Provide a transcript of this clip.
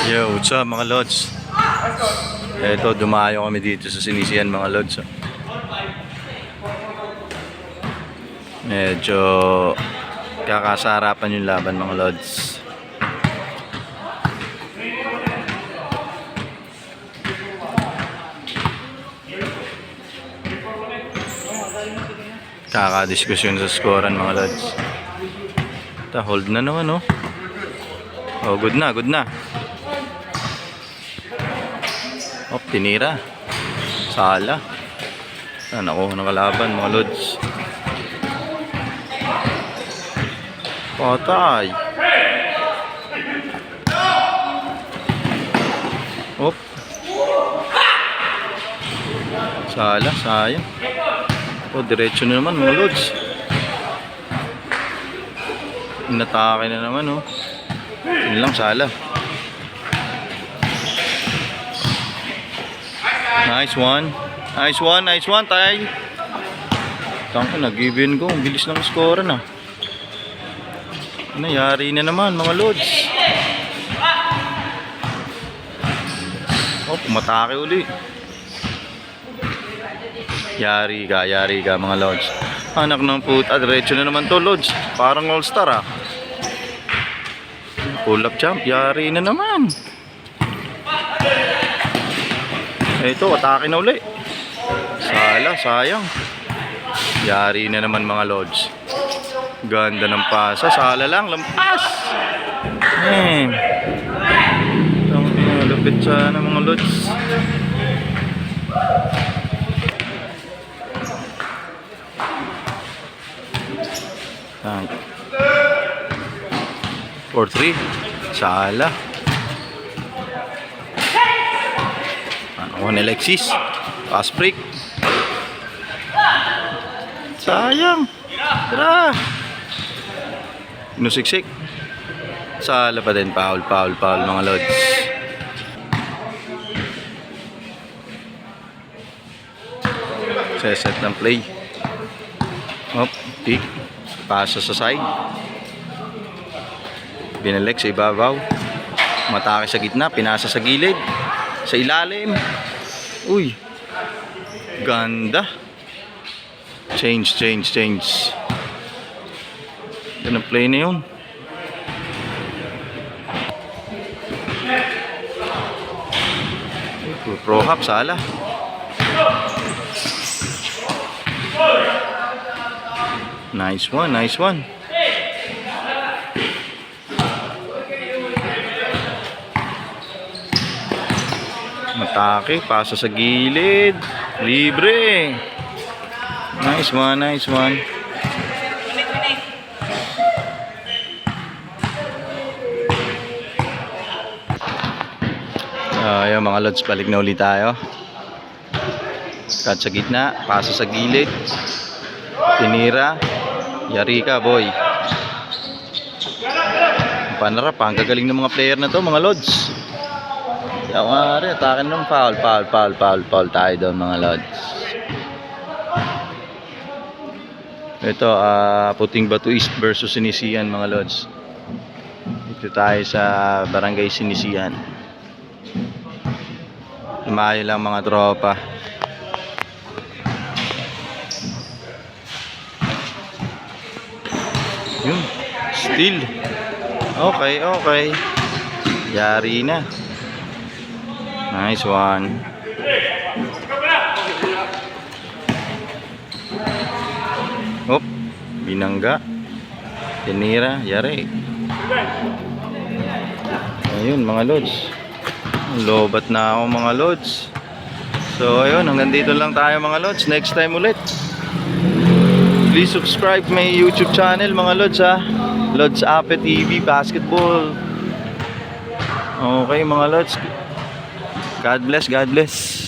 Yo, what's up mga lods? Eto, dumayo kami dito sa Sinisian mga lods. Medyo kakasarapan yung laban mga lods. Kakadiskusyon sa scorean mga lods. Hold na naman oh. Oh, good na, good na. Oh, tinira. Sala. Nakuha ng kalaban mga lods. Patay. Op. Sala, sayang. Oh, diretso na naman mga lods. Inatake na naman oh. Yun lang, sala. Nice one. Nice one, nice one, tay. Tangka na, give-in ko. Ang bilis ng score na. Nangyari na naman mga lods. Oh, pumatake uli. Yari ka mga lods. Anak ng puta, diretso na naman to lods. Parang all-star ah. Pull up champ, yari na naman. Ito, atake na uli. Sala, sayang. Yari na naman mga lods. Ganda ng pasa, sala lang, lampas. Lupit sana mga lods. Thank 4-3. Sala. Ano ni Alexis? Pass break. Sayang. Tara. Nusiksik. Sala pa din. Foul mga lods. Set ng play. Hop, pick. Pasa sa side. Binalik sa ibabaw. Matake sa gitna, pinasa sa gilid. Sa ilalim. Uy. Ganda. Change. Yan ang play na yun. Pro hop, sala. Nice one. Matake, pasa sa gilid. Libre. Nice one. Ayan mga lods, balik na ulit tayo. Cut sa gitna, pasa sa gilid. Tinira. Yari ka boy. Panarap, ang gagaling ng mga player na to mga lods. Yawari, atake ng foul tayo doon mga lods. Ito, Puting Batu East versus Sinisian mga lods. Dito tayo sa Barangay Sinisian. Lumayo lang mga tropa. Yun, still. Okay. Yari na. Nice one. Hop, binangga. Tinira, yari. Ayun mga lods. Lobat na ako mga lods. So ayun, hanggang dito lang tayo mga lods. Next time ulit. Please subscribe my YouTube channel mga lods ha. Lods Ape TV Basketball. Okay mga lods. God bless.